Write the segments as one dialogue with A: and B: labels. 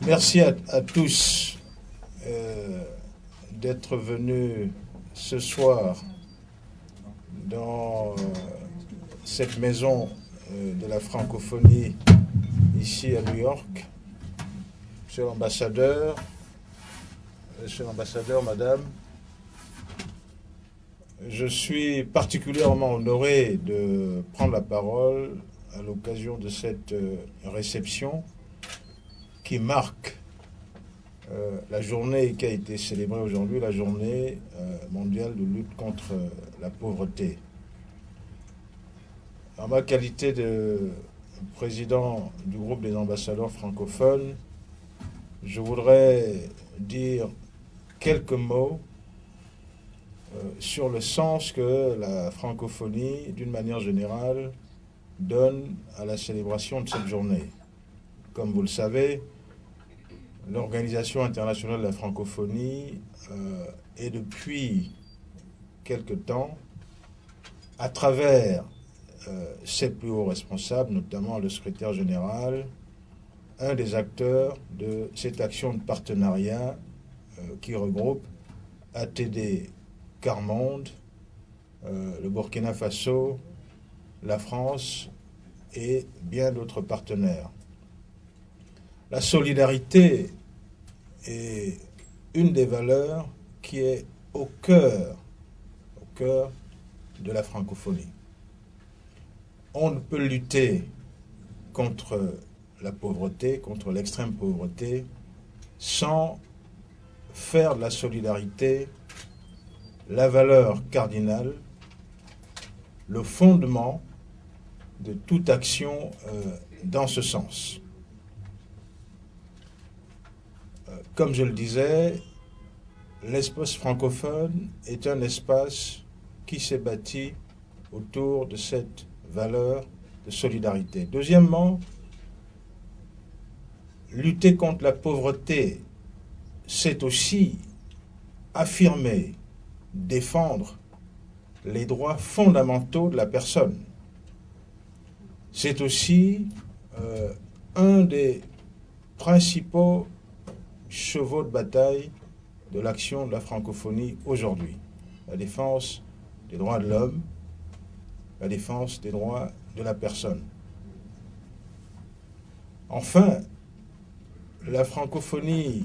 A: Merci à tous d'être venus ce soir dans cette maison de la francophonie ici à New York. Monsieur l'ambassadeur, madame, je suis particulièrement honoré de prendre la parole à l'occasion de cette réception qui marque la journée qui a été célébrée aujourd'hui, la journée mondiale de lutte contre la pauvreté. En ma qualité de président du groupe des ambassadeurs francophones, je voudrais dire quelques mots sur le sens que la francophonie, d'une manière générale, donne à la célébration de cette journée. Comme vous le savez, l'Organisation internationale de la francophonie est depuis quelque temps, à travers ses plus hauts responsables, notamment le secrétaire général, un des acteurs de cette action de partenariat qui regroupe ATD Quart-Monde, le Burkina Faso, la France et bien d'autres partenaires. La solidarité est une des valeurs qui est au cœur de la francophonie. On ne peut lutter contre la pauvreté, contre l'extrême pauvreté, sans faire de la solidarité la valeur cardinale, le fondement de toute action dans ce sens. Comme je le disais, l'espace francophone est un espace qui s'est bâti autour de cette valeur de solidarité. Deuxièmement, lutter contre la pauvreté, c'est aussi affirmer, défendre les droits fondamentaux de la personne. C'est aussi un des principaux chevaux de bataille de l'action de la francophonie aujourd'hui. La défense des droits de l'homme, la défense des droits de la personne. Enfin, la francophonie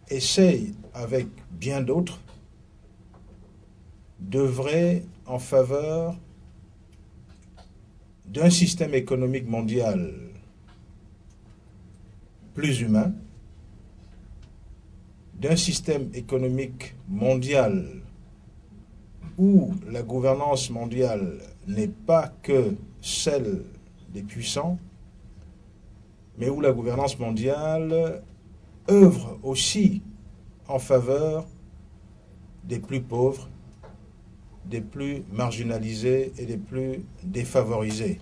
A: essaye, avec bien d'autres, d'œuvrer en faveur d'un système économique mondial plus humain, d'un système économique mondial où la gouvernance mondiale n'est pas que celle des puissants, mais où la gouvernance mondiale œuvre aussi en faveur des plus pauvres, des plus marginalisés et des plus défavorisés.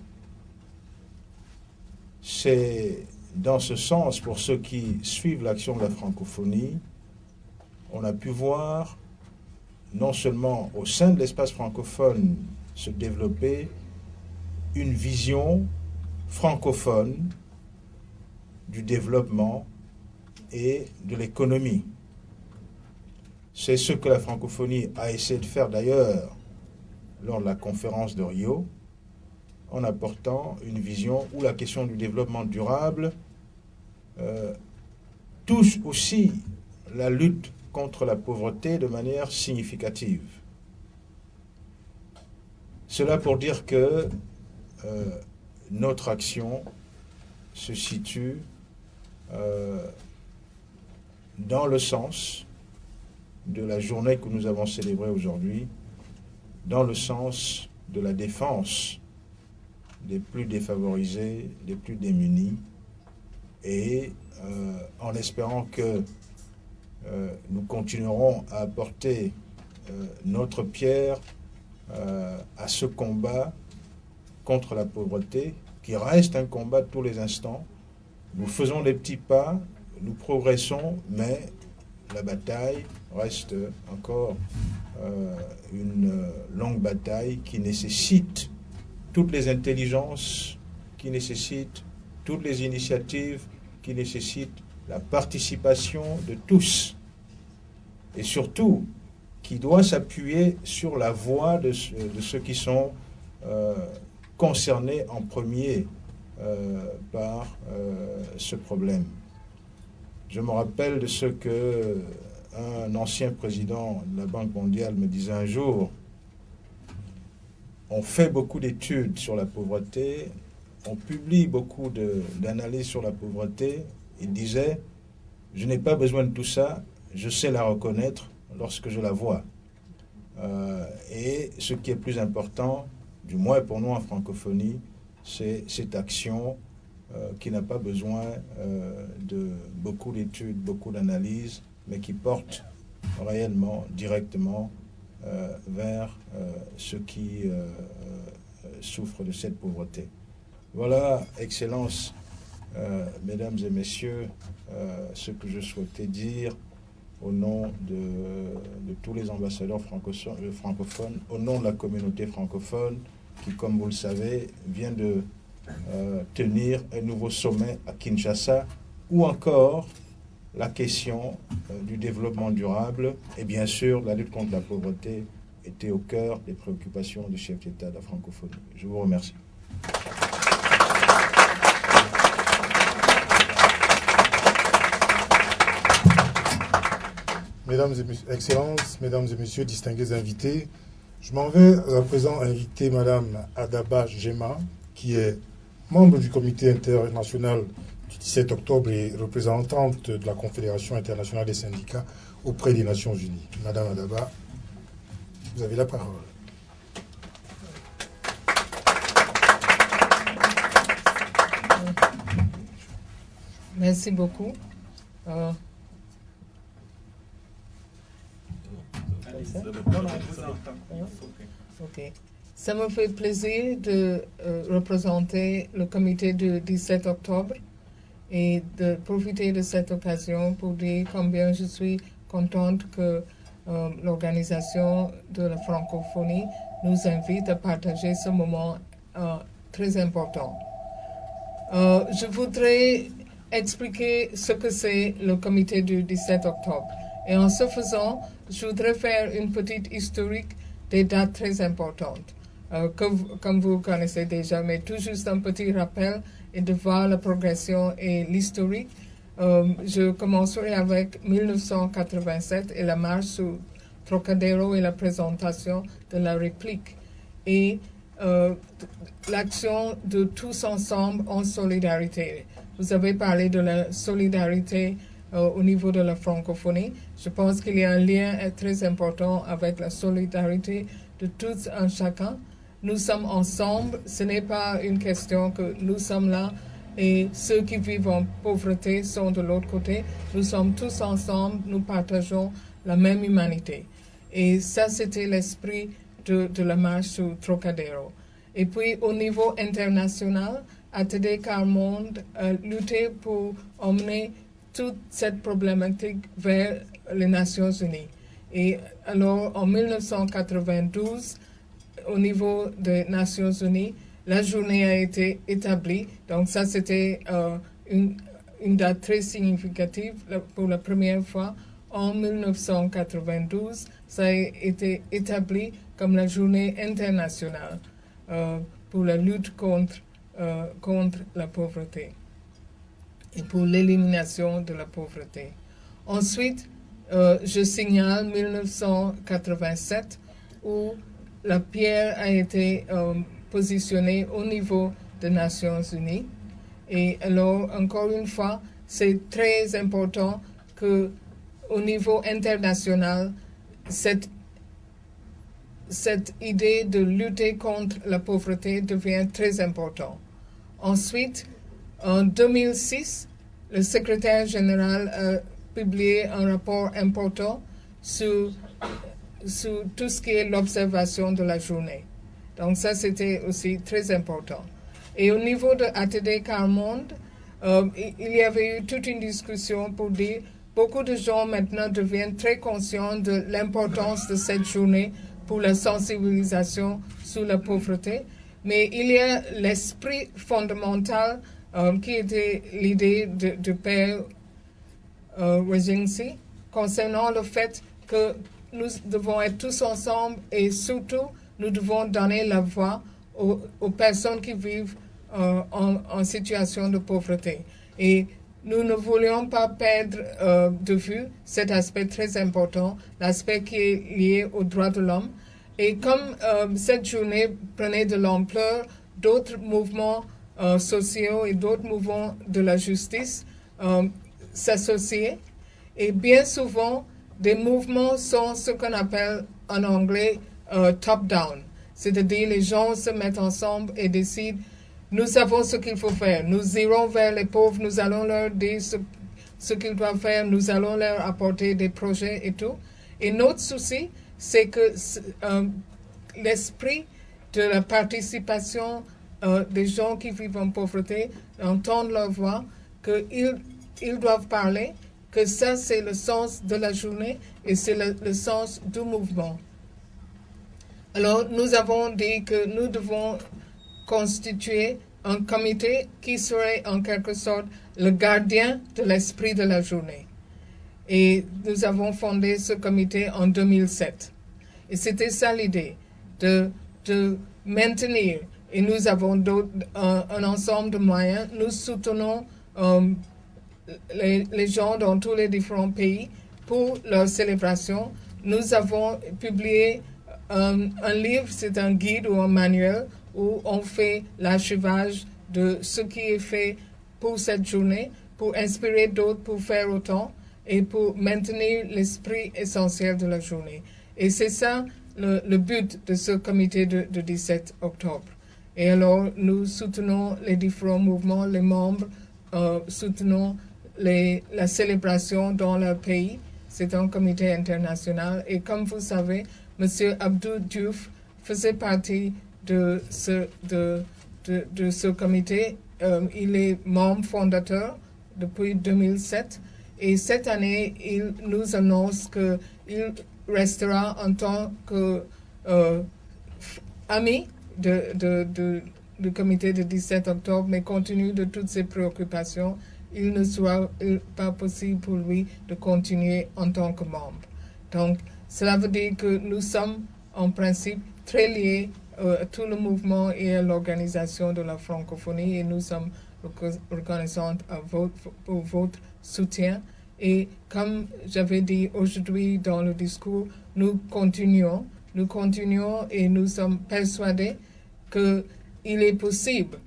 A: C'est dans ce sens, pour ceux qui suivent l'action de la francophonie, on a pu voir, non seulement au sein de l'espace francophone, se développer une vision francophone du développement et de l'économie. C'est ce que la francophonie a essayé de faire d'ailleurs lors de la conférence de Rio, en apportant une vision où la question du développement durable touche aussi la lutte contre la pauvreté de manière significative. Cela pour dire que notre action se situe dans le sens de la journée que nous avons célébrée aujourd'hui, dans le sens de la défense des plus défavorisés, des plus démunis, et en espérant que nous continuerons à apporter notre pierre à ce combat contre la pauvreté, qui reste un combat de tous les instants. Nous faisons des petits pas, nous progressons, mais la bataille reste encore une longue bataille qui nécessite toutes les intelligences, qui nécessite toutes les initiatives qui nécessitent la participation de tous, et surtout qui doit s'appuyer sur la voix de ceux qui sont concernés en premier par ce problème. Je me rappelle de ce que un ancien président de la Banque mondiale me disait un jour. On fait beaucoup d'études sur la pauvreté, on publie beaucoup d'analyses sur la pauvreté. Il disait, je n'ai pas besoin de tout ça, je sais la reconnaître lorsque je la vois. Et ce qui est plus important, du moins pour nous en francophonie, c'est cette action qui n'a pas besoin de beaucoup d'études, beaucoup d'analyses, mais qui porte réellement, directement vers ceux qui souffrent de cette pauvreté. Voilà, Excellences, Mesdames et Messieurs, ce que je souhaitais dire au nom de tous les ambassadeurs francophones, au nom de la communauté francophone qui, comme vous le savez, vient de tenir un nouveau sommet à Kinshasa, ou encore la question du développement durable et bien sûr la lutte contre la pauvreté était au cœur des préoccupations du chef d'État de la francophonie. Je vous remercie.
B: Mesdames et Excellences, Mesdames et Messieurs, distingués invités, je m'en vais à présent inviter Madame Adaba Jema, qui est membre du comité international du 17 octobre et représentante de la Confédération internationale des syndicats auprès des Nations Unies. Madame Adaba, vous avez la parole.
C: Merci beaucoup. Ok. Ça me fait plaisir de représenter le comité du 17 octobre et de profiter de cette occasion pour dire combien je suis contente que l'organisation de la francophonie nous invite à partager ce moment très important. Je voudrais expliquer ce que c'est le comité du 17 octobre. Et en ce faisant, je voudrais faire une petite historique des dates très importantes, comme vous connaissez déjà, mais tout juste un petit rappel et de voir la progression et l'historique. Je commencerai avec 1987 et la marche sur Trocadéro et la présentation de la réplique. Et l'action de tous ensemble en solidarité. Vous avez parlé de la solidarité au niveau de la francophonie. Je pense qu'il y a un lien très important avec la solidarité de tous et chacun. Nous sommes ensemble, ce n'est pas une question que nous sommes là et ceux qui vivent en pauvreté sont de l'autre côté. Nous sommes tous ensemble, nous partageons la même humanité. Et ça, c'était l'esprit de la marche sur Trocadéro. Et puis, au niveau international, ATD Quart Monde a lutté pour emmener toute cette problématique vers les Nations Unies. Et alors, en 1992, au niveau des Nations Unies, la journée a été établie. Donc ça, c'était une date très significative pour la première fois. En 1992, ça a été établi comme la journée internationale pour la lutte contre la pauvreté et pour l'élimination de la pauvreté. Ensuite, je signale 1987 où la pierre a été positionnée au niveau des Nations Unies. Et alors, encore une fois, c'est très important qu'au niveau international, cette idée de lutter contre la pauvreté devient très importante. Ensuite, en 2006, le secrétaire général a publié un rapport important sur tout ce qui est l'observation de la journée. Donc ça, c'était aussi très important. Et au niveau de ATD Quart Monde, il y avait eu toute une discussion pour dire beaucoup de gens maintenant deviennent très conscients de l'importance de cette journée pour la sensibilisation sur la pauvreté. Mais il y a l'esprit fondamental qui était l'idée de Père Regency concernant le fait que nous devons être tous ensemble et surtout nous devons donner la voix aux personnes qui vivent en situation de pauvreté. Et nous ne voulions pas perdre de vue cet aspect très important, l'aspect qui est lié aux droits de l'homme. Et comme cette journée prenait de l'ampleur, d'autres mouvements sociaux et d'autres mouvements de la justice s'associaient. Et bien souvent, des mouvements sont ce qu'on appelle en anglais top-down. C'est-à-dire les gens se mettent ensemble et décident, nous savons ce qu'il faut faire, nous irons vers les pauvres, nous allons leur dire ce qu'ils doivent faire, nous allons leur apporter des projets et tout. Et notre souci, c'est que l'esprit de la participation des gens qui vivent en pauvreté, entendent leur voix, qu'ils doivent parler, que ça c'est le sens de la journée et c'est le sens du mouvement. Alors nous avons dit que nous devons constituer un comité qui serait en quelque sorte le gardien de l'esprit de la journée. Et nous avons fondé ce comité en 2007. Et c'était ça l'idée, de maintenir. Et nous avons un ensemble de moyens. Nous soutenons les gens dans tous les différents pays pour leur célébration. Nous avons publié un livre, c'est un guide ou un manuel où on fait l'archivage de ce qui est fait pour cette journée, pour inspirer d'autres pour faire autant et pour maintenir l'esprit essentiel de la journée. Et c'est ça le but de ce comité de 17 octobre. Et alors, nous soutenons les différents mouvements, les membres soutenons la célébration dans leur pays. C'est un comité international. Et comme vous savez, M. Abdou Diouf faisait partie de ce comité. Il est membre fondateur depuis 2007. Et cette année, il nous annonce qu'il restera en tant que ami du comité de 17 octobre, mais compte tenu de toutes ses préoccupations, il ne sera pas possible pour lui de continuer en tant que membre. Donc, cela veut dire que nous sommes en principe très liés à tout le mouvement et à l'organisation de la francophonie et nous sommes reconnaissants pour votre soutien. Et comme j'avais dit aujourd'hui dans le discours, nous continuons et nous sommes persuadés qu'il est possible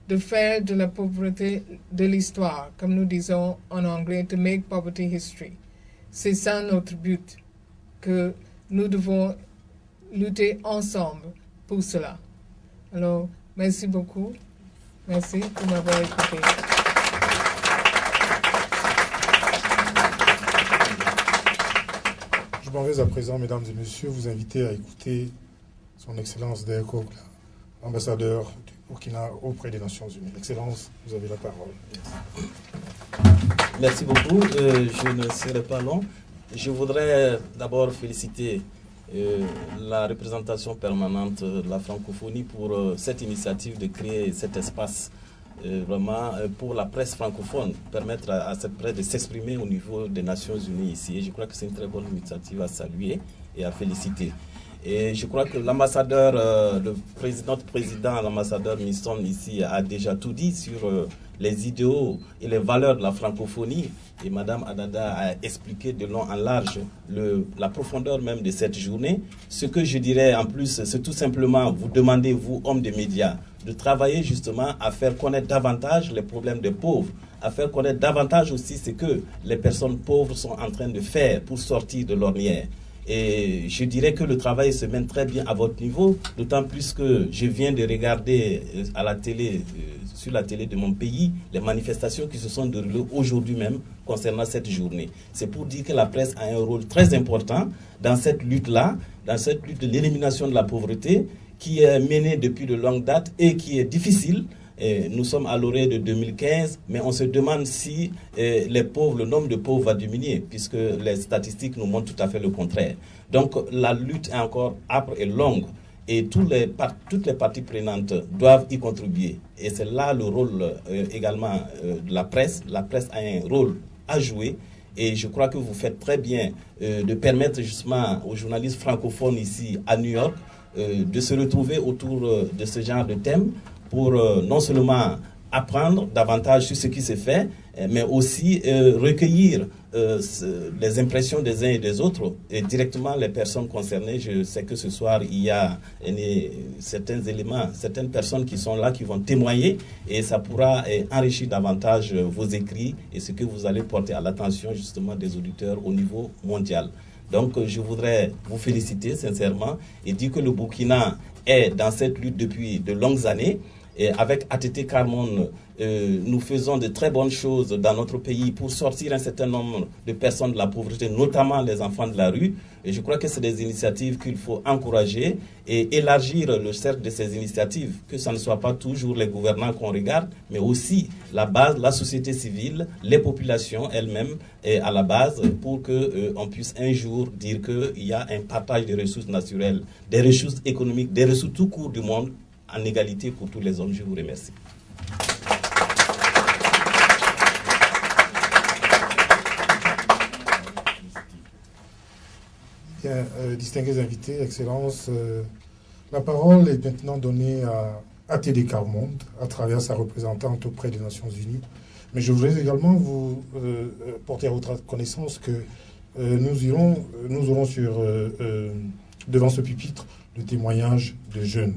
C: de faire de la pauvreté de l'histoire, comme nous disons en anglais, to make poverty history. C'est ça notre but, que nous devons lutter ensemble pour cela. Alors, merci beaucoup. Merci pour m'avoir écouté.
B: Je m'en vais à présent, mesdames et messieurs, vous inviter à écouter son Excellence Der Kogla, ambassadeur du Burkina auprès des Nations Unies. Excellence, vous avez la parole.
D: Merci beaucoup. Je ne serai pas long. Je voudrais d'abord féliciter la représentation permanente de la francophonie pour cette initiative de créer cet espace vraiment pour la presse francophone, permettre à cette presse de s'exprimer au niveau des Nations Unies ici. Et je crois que c'est une très bonne initiative à saluer et à féliciter. Et je crois que l'ambassadeur, le président, l'ambassadeur Misson ici a déjà tout dit sur les idéaux et les valeurs de la francophonie. Et Madame Adada a expliqué de long en large la profondeur même de cette journée. Ce que je dirais en plus, c'est tout simplement vous demander, vous, hommes des médias, de travailler justement à faire connaître davantage les problèmes des pauvres, à faire connaître davantage aussi ce que les personnes pauvres sont en train de faire pour sortir de l'ornière. Et je dirais que le travail se mène très bien à votre niveau, d'autant plus que je viens de regarder à la télé, sur la télé de mon pays, les manifestations qui se sont déroulées aujourd'hui même concernant cette journée. C'est pour dire que la presse a un rôle très important dans cette lutte-là, dans cette lutte de l'élimination de la pauvreté, qui est menée depuis de longue date et qui est difficile. Et nous sommes à l'orée de 2015, mais on se demande si le nombre de pauvres va diminuer, puisque les statistiques nous montrent tout à fait le contraire. Donc la lutte est encore âpre et longue. et toutes les parties prenantes doivent y contribuer. Et c'est là le rôle également de la presse. La presse a un rôle à jouer. Et je crois que vous faites très bien de permettre justement aux journalistes francophones ici à New York de se retrouver autour de ce genre de thème pour non seulement apprendre davantage sur ce qui se fait, mais aussi recueillir les impressions des uns et des autres et directement les personnes concernées. Je sais que ce soir, il y a certains éléments, certaines personnes qui sont là, qui vont témoigner et ça pourra enrichir davantage vos écrits et ce que vous allez porter à l'attention justement des auditeurs au niveau mondial. Donc, je voudrais vous féliciter sincèrement et dire que le Burkina est dans cette lutte depuis de longues années. Et avec ATT Carmonde, nous faisons de très bonnes choses dans notre pays pour sortir un certain nombre de personnes de la pauvreté, notamment les enfants de la rue. Et je crois que c'est des initiatives qu'il faut encourager et élargir le cercle de ces initiatives, que ce ne soit pas toujours les gouvernants qu'on regarde, mais aussi la base, la société civile, les populations elles-mêmes à la base, pour qu'on puisse un jour dire qu'il y a un partage des ressources naturelles, des ressources économiques, des ressources tout court du monde, en égalité pour tous les hommes. Je vous remercie.
B: Bien, distingués invités, Excellences, la parole est maintenant donnée à ATT Carmonde à travers sa représentante auprès des Nations Unies. Mais je voudrais également vous porter à votre connaissance que nous aurons devant ce pupitre le témoignage de jeunes.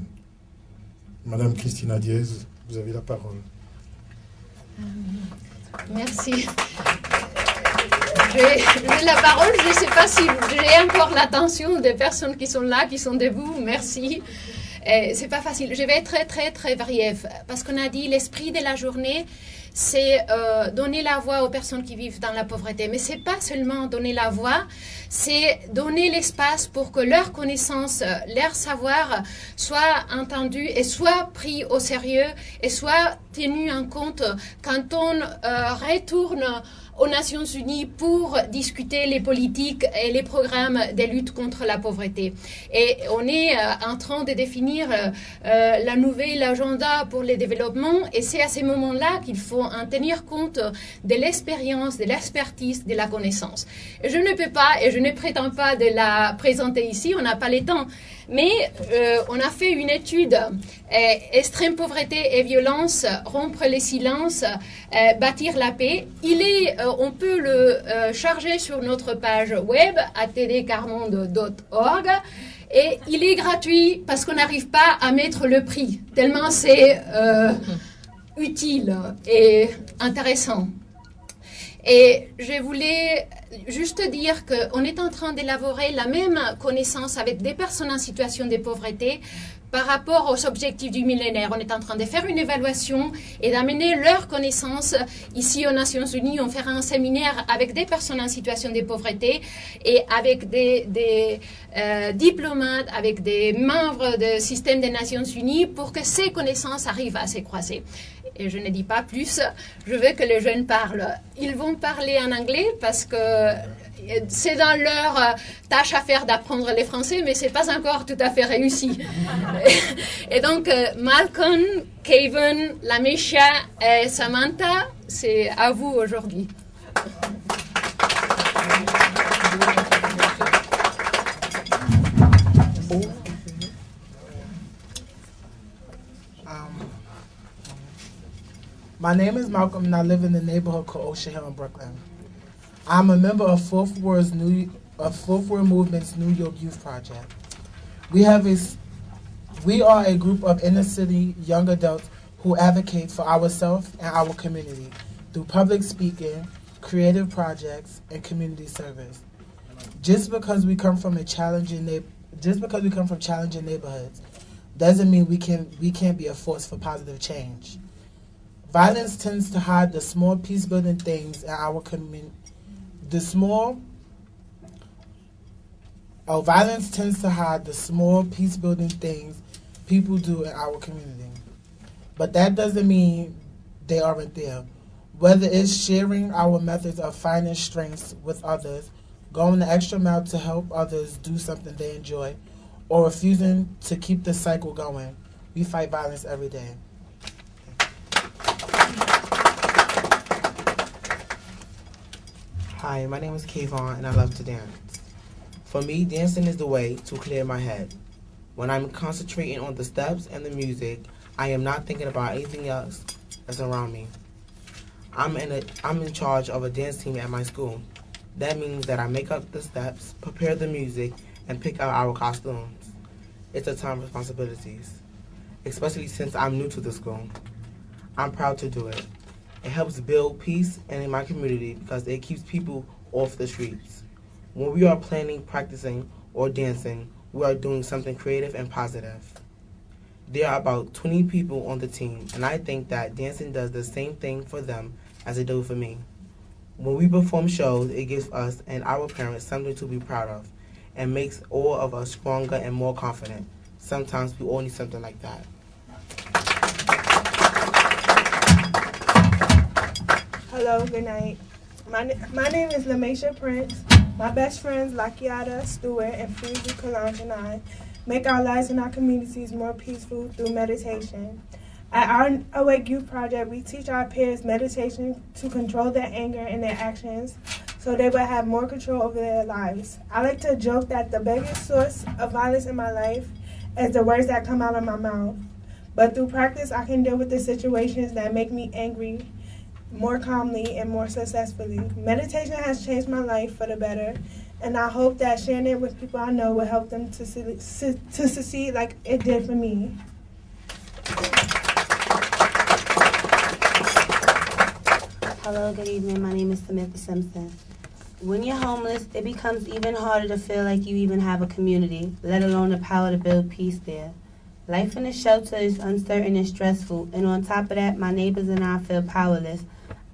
B: Madame Christina Diez, vous avez la parole.
E: Merci. J'ai la parole, je ne sais pas si j'ai encore l'attention des personnes qui sont là, qui sont debout. Merci. C'est pas facile. Je vais être très, très, très brève parce qu'on a dit l'esprit de la journée, c'est donner la voix aux personnes qui vivent dans la pauvreté. Mais c'est pas seulement donner la voix, c'est donner l'espace pour que leur connaissance, leur savoir soit entendu et soit pris au sérieux et soit tenu en compte quand on retourne aux Nations Unies pour discuter les politiques et les programmes de lutte contre la pauvreté. Et on est en train de définir la nouvelle agenda pour le développement et c'est à ce moment-là qu'il faut en tenir compte de l'expérience, de l'expertise, de la connaissance. Et je ne peux pas et je ne prétends pas de la présenter ici, on n'a pas le temps. Mais on a fait une étude extrême pauvreté et violence, rompre les silences, bâtir la paix. On peut le charger sur notre page web attdcarmonde.org et il est gratuit parce qu'on n'arrive pas à mettre le prix tellement c'est utile et intéressant. Et je voulais juste dire qu'on est en train d'élaborer la même connaissance avec des personnes en situation de pauvreté par rapport aux objectifs du millénaire. On est en train de faire une évaluation et d'amener leurs connaissances ici aux Nations Unies. On fera un séminaire avec des personnes en situation de pauvreté et avec des diplomates, avec des membres du système des Nations Unies pour que ces connaissances arrivent à se croiser. Et je ne dis pas plus, je veux que les jeunes parlent. Ils vont parler en anglais parce que c'est dans leur tâche à faire d'apprendre les français, mais ce n'est pas encore tout à fait réussi. Et donc, Malcolm, Kevin, Lamisha et Samantha, c'est à vous aujourd'hui.
F: My name is Malcolm, and I live in the neighborhood called Osha Hill in Brooklyn. I'm a member of Fourth Ward Movement's New York Youth Project. We are a group of inner-city young adults who advocate for ourselves and our community through public speaking, creative projects, and community service. Just because we come from challenging neighborhoods doesn't mean we can't be a force for positive change. Violence tends to hide the small peace-building things in our community. Violence tends to hide the small peace-building things people do in our community. But that doesn't mean they aren't there. Whether it's sharing our methods of finding strengths with others, going the extra mile to help others do something they enjoy, or refusing to keep the cycle going. We fight violence every day. Hi, my name is Kayvon and I love to dance. For me, dancing is the way to clear my head. When I'm concentrating on the steps and the music, I am not thinking about anything else that's around me. I'm in charge of a dance team at my school. That means that I make up the steps, prepare the music, and pick out our costumes. It's a ton of responsibilities, especially since I'm new to the school. I'm proud to do it. It helps build peace in my community because it keeps people off the streets. When we are planning, practicing, or dancing, we are doing something creative and positive. There are about 20 people on the team, and I think that dancing does the same thing for them as it does for me. When we perform shows, it gives us and our parents something to be proud of and makes all of us stronger and more confident. Sometimes we all need something like that.
G: Hello, good night. My name is Lamesha Prince. My best friends, Lakiata Stewart and Fuji Kalange and I, make our lives and our communities more peaceful through meditation. At our Awake Youth Project, we teach our peers meditation to control their anger and their actions so they will have more control over their lives. I like to joke that the biggest source of violence in my life is the words that come out of my mouth. But through practice, I can deal with the situations that make me angry more calmly and more successfully. Meditation has changed my life for the better, and I hope that sharing it with people I know will help them to succeed like it did for me.
H: Hello, good evening. My name is Samantha Simpson. When you're homeless, it becomes even harder to feel like you even have a community, let alone the power to build peace there. Life in the shelter is uncertain and stressful, and on top of that, my neighbors and I feel powerless,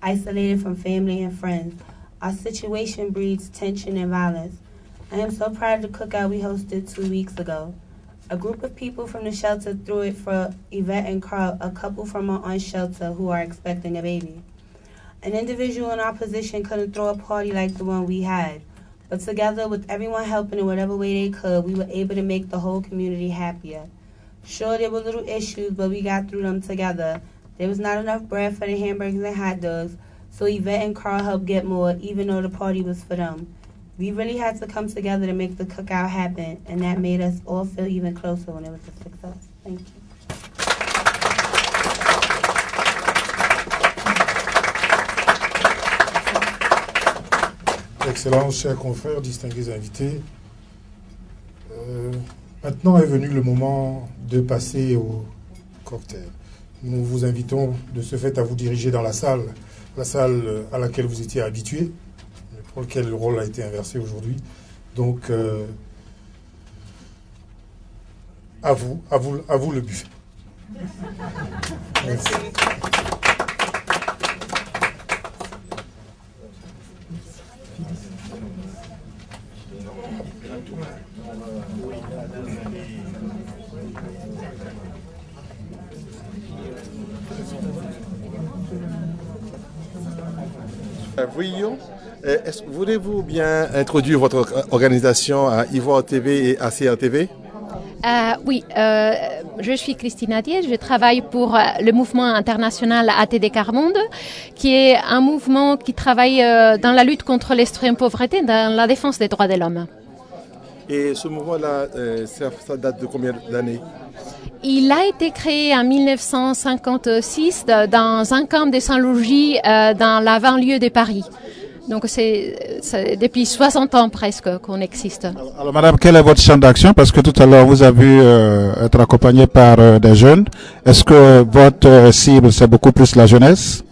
H: isolated from family and friends. Our situation breeds tension and violence. I am so proud of the cookout we hosted 2 weeks ago. A group of people from the shelter threw it for Yvette and Carl, a couple from our own shelter who are expecting a baby. An individual in our position couldn't throw a party like the one we had, but together with everyone helping in whatever way they could, we were able to make the whole community happier. Sure, there were little issues, but we got through them together. There was not enough bread for the hamburgers and hot dogs, so Yvette and Carl helped get more, even though the party was for them. We really had to come together to make the cookout happen, and that made us all feel even closer when it was a success. Thank you.
B: Excellences, chers confrères, distingués invités. Maintenant est venu le moment de passer au cocktail. Nous vous invitons de ce fait à vous diriger dans la salle à laquelle vous étiez habitués, pour lequel le rôle a été inversé aujourd'hui. Donc, à vous le buffet. Merci.
I: Voyons, voulez-vous bien introduire votre organisation à Ivoire TV et à CRTV?
E: Oui, je suis Christine Adier, je travaille pour le mouvement international ATD Carmonde, qui est un mouvement qui travaille dans la lutte contre l'extrême pauvreté, dans la défense des droits de l'homme.
I: Et ce mouvement-là, ça date de combien d'années?
E: Il a été créé en 1956 dans un camp de sans-logis dans la banlieue de Paris. Donc c'est depuis 60 ans presque qu'on existe.
J: Alors madame, quel est votre champ d'action? Parce que tout à l'heure vous avez vu être accompagné par des jeunes. Est-ce que votre cible c'est beaucoup plus la jeunesse?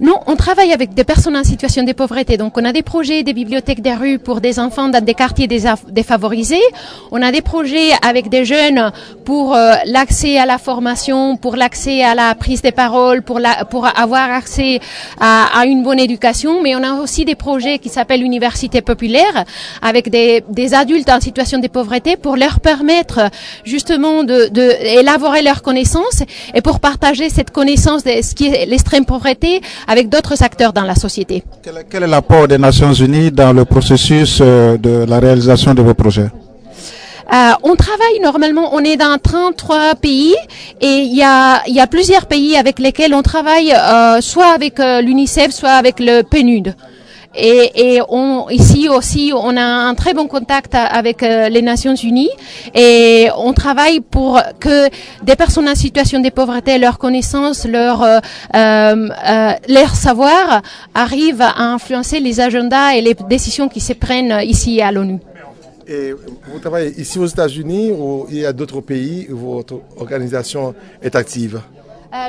E: Non, on travaille avec des personnes en situation de pauvreté. Donc, on a des projets des bibliothèques des rues pour des enfants dans des quartiers défavorisés. On a des projets avec des jeunes pour l'accès à la formation, pour l'accès à la prise de parole, pour avoir accès à une bonne éducation. Mais on a aussi des projets qui s'appellent Université populaire avec des adultes en situation de pauvreté pour leur permettre justement d'élaborer leurs connaissances et pour partager cette connaissance de ce qui est l'extrême pauvreté avec d'autres acteurs dans la société.
J: Quel est l'apport des Nations Unies dans le processus de la réalisation de vos projets?
E: On travaille normalement, on est dans 33 pays et il y a plusieurs pays avec lesquels on travaille, soit avec l'UNICEF, soit avec le PNUD. Et ici aussi, on a un très bon contact avec les Nations Unies et on travaille pour que des personnes en situation de pauvreté, leur connaissance, leur savoir arrivent à influencer les agendas et les décisions qui se prennent ici à l'ONU.
I: Et vous travaillez ici aux États-Unis ou il y a d'autres pays où votre organisation est active?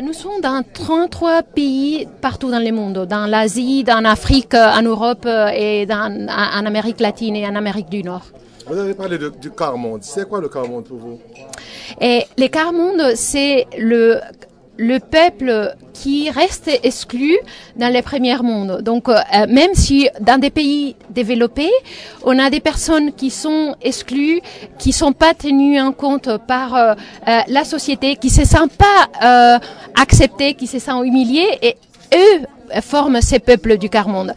E: Nous sommes dans 33 pays partout dans le monde, dans l'Asie, en Afrique, en Europe et en Amérique latine et en Amérique du Nord.
I: Vous avez parlé du quart-monde. C'est quoi le quart-monde pour vous?
E: Et le quart-monde, c'est le peuple qui reste exclu dans les premiers mondes. Donc, même si dans des pays développés, on a des personnes qui sont exclues, qui sont pas tenues en compte par la société, qui se sentent pas acceptées, qui se sentent humiliées, et eux forment ces peuples du quart-monde.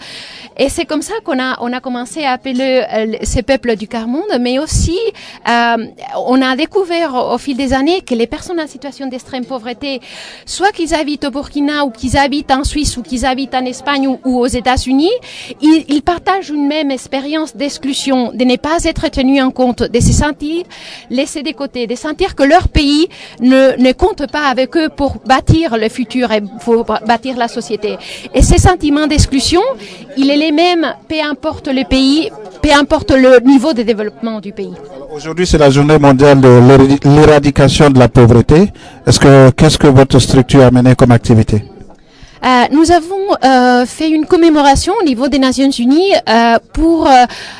E: Et c'est comme ça qu'on a commencé à appeler ces peuples du quart-monde, mais aussi on a découvert au fil des années que les personnes en situation d'extrême pauvreté, soit qu'ils habitent au Burkina ou qu'ils habitent en Suisse ou qu'ils habitent en Espagne ou aux États-Unis, ils partagent une même expérience d'exclusion, de ne pas être tenus en compte, de se sentir laissés de côté, de sentir que leur pays ne compte pas avec eux pour bâtir le futur et pour bâtir la société. Et ces sentiments d'exclusion, il est les mêmes, peu importe le pays, peu importe le niveau de développement du pays.
J: Aujourd'hui, c'est la journée mondiale de l'éradication de la pauvreté. Qu'est-ce que votre structure a mené comme activité?
E: Nous avons fait une commémoration au niveau des Nations Unies pour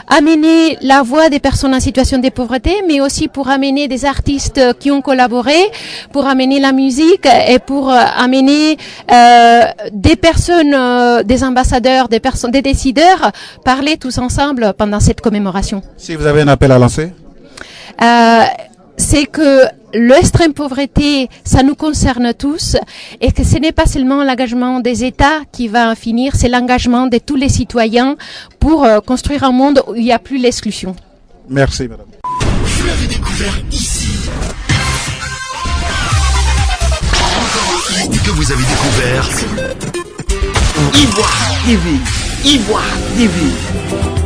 E: amener la voix des personnes en situation de pauvreté, mais aussi pour amener des artistes qui ont collaboré, pour amener la musique et pour amener des personnes, des ambassadeurs, des décideurs, parler tous ensemble pendant cette commémoration.
J: Si vous avez un appel à lancer?
E: C'est que l'extrême pauvreté, ça nous concerne tous et que ce n'est pas seulement l'engagement des États qui va en finir, c'est l'engagement de tous les citoyens pour construire un monde où il n'y a plus l'exclusion.
J: Merci, madame.
K: Vous l'avez découvert ici. Encore un hit que vous avez découvert. Ivoire TV. Ivoire TV.